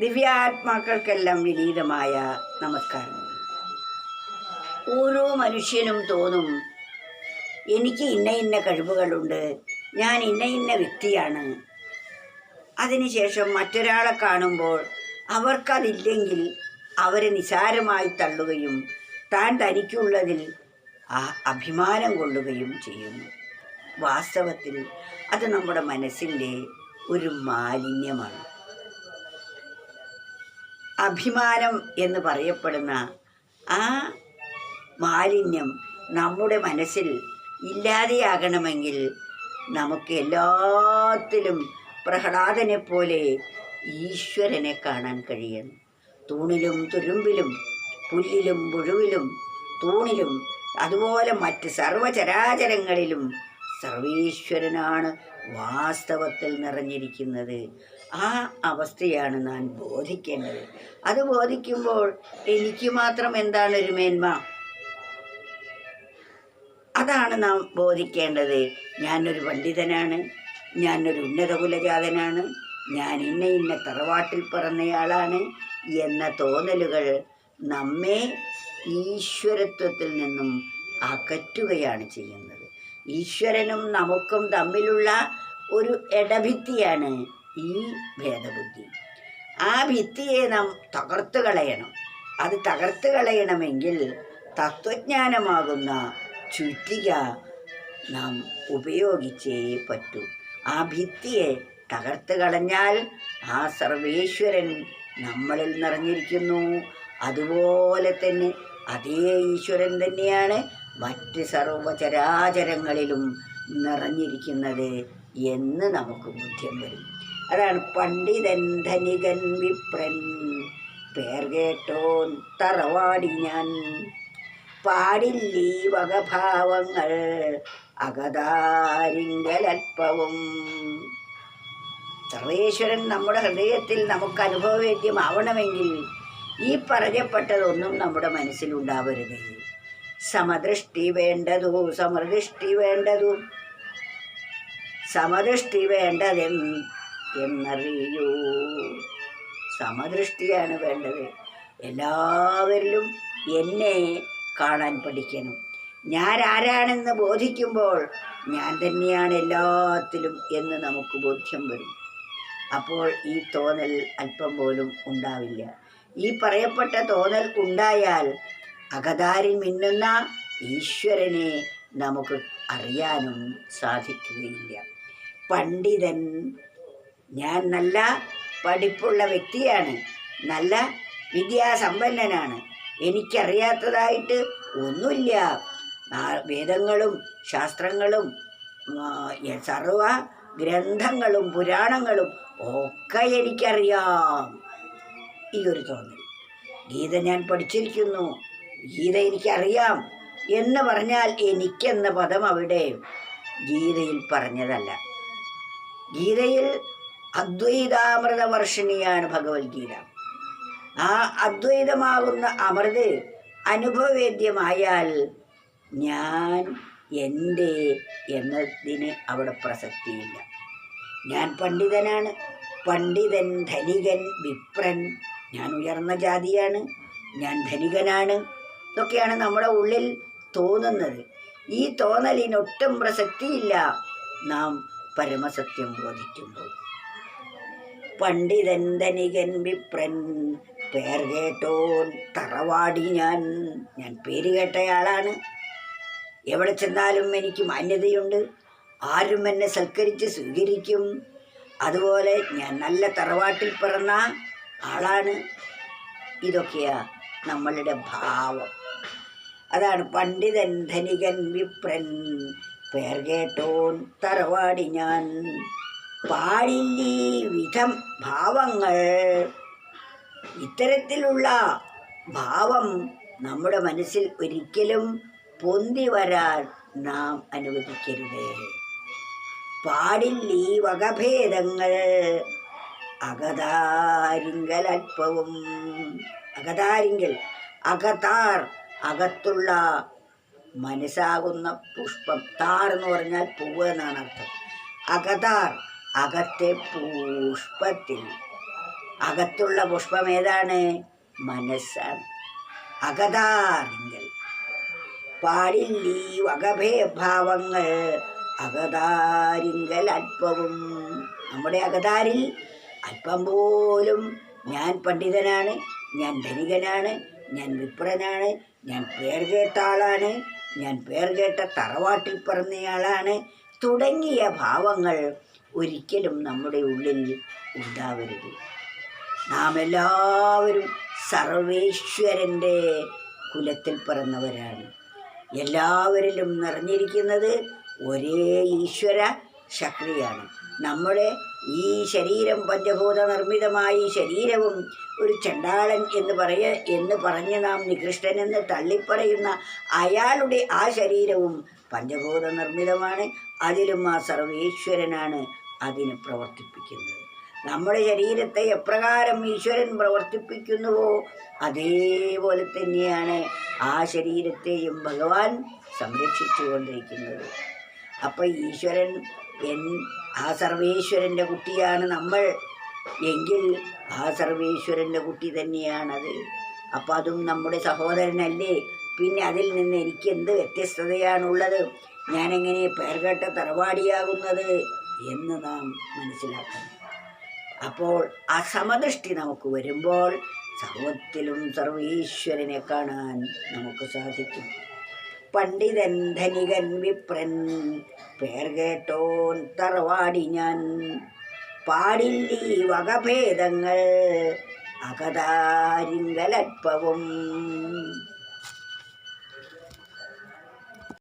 ദിവ്യാത്മാക്കൾക്കെല്ലാം വിനീതമായ നമസ്കാരം. ഓരോ മനുഷ്യനും തോന്നും, എനിക്ക് ഇന്ന ഇന്ന കഴിവുകളുണ്ട്, ഞാൻ ഇന്ന ഇന്ന വ്യക്തിയാണ്. അതിനുശേഷം മറ്റൊരാളെ കാണുമ്പോൾ അവർക്കതില്ലെങ്കിൽ അവരെ നിസാരമായി തള്ളുകയും താൻ തനിക്കുള്ളതിൽ അഭിമാനം കൊള്ളുകയും ചെയ്യുന്നു. വാസ്തവത്തിൽ അത് നമ്മുടെ മനസ്സിൻ്റെ ഒരു മാലിന്യമാണ്. അഭിമാനം എന്ന് പറയപ്പെടുന്ന ആ മാലിന്യം നമ്മുടെ മനസ്സിൽ ഇല്ലാതെയാകണമെങ്കിൽ നമുക്ക് എല്ലാത്തിലും പ്രഹ്ലാദനെ പോലെ ഈശ്വരനെ കാണാൻ കഴിയണം. തൂണിലും തുരുമ്പിലും പുല്ലിലും പുഴുവിലും തൂണിലും അതുപോലെ മറ്റ് സർവചരാചരങ്ങളിലും സർവേശ്വരനാണ് വാസ്തവത്തിൽ നിറഞ്ഞിരിക്കുന്നത്. ആ അവസ്ഥയാണ് നാം ബോധിക്കേണ്ടത്. അത് ബോധിക്കുമ്പോൾ എനിക്ക് മാത്രം എന്താണ് ഒരു മേന്മ? അതാണ് നാം ബോധിക്കേണ്ടത്. ഞാനൊരു പണ്ഡിതനാണ്, ഞാനൊരു ഉന്നത കുലജാതനാണ്, ഞാൻ ഇന്ന ഇന്ന തറവാട്ടിൽ പിറന്നയാളാണ് എന്ന തോന്നലുകൾ നമ്മെ ഈശ്വരത്വത്തിൽ നിന്നും അകറ്റുകയാണ് ചെയ്യുന്നത്. ഈശ്വരനും നമുക്കും തമ്മിലുള്ള ഒരു ഇടഭിത്തിയാണ് ഈ ഭേദബുദ്ധി. ആ ഭിത്തിയെ നാം തകർത്ത് കളയണം. അത് തകർത്ത് കളയണമെങ്കിൽ തത്വജ്ഞാനമാകുന്ന ചുറ്റിക നാം ഉപയോഗിച്ചേ പറ്റൂ. ആ ഭിത്തിയെ തകർത്ത് കളഞ്ഞാൽ ആ സർവേശ്വരൻ നമ്മളിൽ നിറഞ്ഞിരിക്കുന്നു. അതുപോലെ തന്നെ അതേ ഈശ്വരൻ തന്നെയാണ് മറ്റ് സർവചരാചരങ്ങളിലും നിറഞ്ഞിരിക്കുന്നത് എന്ന് നമുക്ക് ബോധ്യം വരും. അതാണ് പണ്ഡിതൻ ധനികൻ വിപ്രൻ പേർ കേട്ടോൻ തറവാടി ഞാൻ പാടില്ലീ വകഭാവങ്ങൾ അകതാരിങ്കലൽപ്പവും. സർവേശ്വരൻ നമ്മുടെ ഹൃദയത്തിൽ നമുക്ക് അനുഭവവേദ്യമാവണമെങ്കിൽ ഈ പറയപ്പെട്ടതൊന്നും നമ്മുടെ മനസ്സിലുണ്ടാവരുത്. സമദൃഷ്ടി വേണ്ടതു സമദൃഷ്ടി വേണ്ടതു സമദൃഷ്ടി വേണ്ടതെന്നറിയൂ. സമദൃഷ്ടിയാണ് വേണ്ടത്. എല്ലാവരിലും എന്നെ കാണാൻ പഠിക്കണം. ഞാൻ ആരാണെന്ന് ബോധിക്കുമ്പോൾ ഞാൻ തന്നെയാണ് എല്ലാത്തിലും എന്ന് നമുക്ക് ബോധ്യം വരും. അപ്പോൾ ഈ തോന്നൽ അല്പം പോലും ഉണ്ടാവില്ല. ഈ പറയപ്പെട്ട തോന്നൽ ഉണ്ടായാൽ അകതാരിൽ മിന്നുന്ന ഈശ്വരനെ നമുക്ക് അറിയാനും സാധിക്കുകയില്ല. പണ്ഡിതൻ, ഞാൻ നല്ല പഠിപ്പുള്ള വ്യക്തിയാണ്, നല്ല വിദ്യാസമ്പന്നനാണ്, എനിക്കറിയാത്തതായിട്ട് ഒന്നുമില്ല, വേദങ്ങളും ശാസ്ത്രങ്ങളും സർവ ഗ്രന്ഥങ്ങളും പുരാണങ്ങളും ഒക്കെ എനിക്കറിയാം, ഈ ഒരു തോന്നൽ. ഗീത ഞാൻ പഠിച്ചിരിക്കുന്നു, ഗീത എനിക്കറിയാം എന്ന് പറഞ്ഞാൽ എനിക്കെന്ന പദം അവിടെ ഗീതയിൽ പറഞ്ഞതല്ല. ഗീതയിൽ അദ്വൈതാമൃത വർഷിണിയാണ് ഭഗവത്ഗീത. ആ അദ്വൈതമാകുന്ന അമൃത് അനുഭവവേദ്യമായാൽ ഞാൻ എൻ്റെ എന്നതിന് അവിടെ പ്രസക്തിയില്ല. ഞാൻ പണ്ഡിതനാണ്, പണ്ഡിതൻ ധനികൻ വിപ്രൻ, ഞാൻ ഉയർന്ന ജാതിയാണ്, ഞാൻ ധനികനാണ്, ഇതൊക്കെയാണ് നമ്മുടെ ഉള്ളിൽ തോന്നുന്നത്. ഈ തോന്നലിനൊട്ടും പ്രസക്തിയില്ല നാം പരമസത്യം ബോധിക്കുമ്പോൾ. പണ്ഡിതൻ ധനികൻ വിപ്രൻ പേർ കേട്ടോൻ തറവാടി ഞാൻ. ഞാൻ പേര് കേട്ടയാളാണ്, എവിടെ ചെന്നാലും എനിക്ക് മാന്യതയുണ്ട്, ആരും എന്നെ സൽക്കരിച്ച് സ്വീകരിക്കും. അതുപോലെ ഞാൻ നല്ല തറവാട്ടിൽ പിറന്ന ആളാണ്. ഇതൊക്കെയാ നമ്മളുടെ ഭാവം. അതാണ് പണ്ഡിതൻ ധനികൻ വിപ്രൻ പേർ കേട്ടോൻ തറവാടി ഞാൻ. പാടില്ലീ വിധം ഭാവങ്ങൾ. ഇത്തരത്തിലുള്ള ഭാവം നമ്മുടെ മനസ്സിൽ ഒരിക്കലും പൊന്തി വരാൻ നാം അനുവദിക്കരുത്. പാടില്ലീ വകഭേദങ്ങൾ അകതാരിങ്കലൽപ്പവും. അകതാരിങ്കൽ, അകതാർ, അകത്തുള്ള മനസ്സാകുന്ന പുഷ്പം. താർ എന്ന് പറഞ്ഞാൽ പൂവ് എന്നാണ് അർത്ഥം. അകതാർ, അകത്തെ പുഷ്പത്തിൽ അകത്തുള്ള പുഷ്പം ഏതാണ്? മനസ്സാണ്. അകതാരിങ്കൽ പാടില്ലീ വകഭേഭാവങ്ങൾ അകതാരിങ്കൽ അല്പവും. നമ്മുടെ അകതാരിൽ അല്പം പോലും ഞാൻ പണ്ഡിതനാണ്, ഞാൻ ധനികനാണ്, ഞാൻ വിപ്രനാണ്, ഞാൻ പേർ കേട്ട ആളാണ്, ഞാൻ പേർ കേട്ട തറവാട്ടിൽ പിറന്നയാളാണ് തുടങ്ങിയ ഭാവങ്ങൾ ഒരിക്കലും നമ്മുടെ ഉള്ളിൽ ഉണ്ടാവരുത്. നാം എല്ലാവരും സർവേശ്വരൻ്റെ കുലത്തിൽ പിറന്നവരാണ്. എല്ലാവരിലും നിറഞ്ഞിരിക്കുന്നത് ഒരേ ഈശ്വര ശക്തിയാണ്. നമ്മുടെ ഈ ശരീരം, പഞ്ചഭൂത നിർമ്മിതമായ ഈ ശരീരവും ഒരു ചണ്ടാളൻ എന്ന് പറഞ്ഞ് നാം നികൃഷ്ടനെന്ന് തള്ളിപ്പറയുന്ന അയാളുടെ ആ ശരീരവും പഞ്ചഭൂത നിർമ്മിതമാണ്. അതിലും ആ സർവേശ്വരനാണ് അതിനെ പ്രവർത്തിപ്പിക്കുന്നത്. നമ്മുടെ ശരീരത്തെ എപ്രകാരം ഈശ്വരൻ പ്രവർത്തിപ്പിക്കുന്നുവോ അതേപോലെ തന്നെയാണ് ആ ശരീരത്തെയും ഭഗവാൻ സംരക്ഷിച്ചു കൊണ്ടിരിക്കുന്നത്. അപ്പം ഈശ്വരൻ ആ സർവേശ്വരൻ്റെ കുട്ടിയാണ് നമ്മൾ എങ്കിൽ ആ സർവേശ്വരൻ്റെ കുട്ടി തന്നെയാണത്. അപ്പം അതും നമ്മുടെ സഹോദരനല്ലേ? പിന്നെ അതിൽ നിന്ന് എനിക്ക് എന്ത് വ്യത്യസ്തതയാണുള്ളത്? ഞാനെങ്ങനെ പേർകേട്ട തറവാടിയാകുന്നത് എന്ന് നാം മനസ്സിലാക്കണം. അപ്പോൾ ആ സമദൃഷ്ടി നമുക്ക് വരുമ്പോൾ സർവത്തിലും സർവീശ്വരനെ കാണാൻ നമുക്ക് സാധിക്കും. പണ്ഡിതൻ ധനികൻ വിപ്രൻ പേർ കേട്ടോൻ തറവാടി ഞാൻ പാടില്ലീ വകഭേദങ്ങൾ അകതാരിങ്കലൽപ്പവും.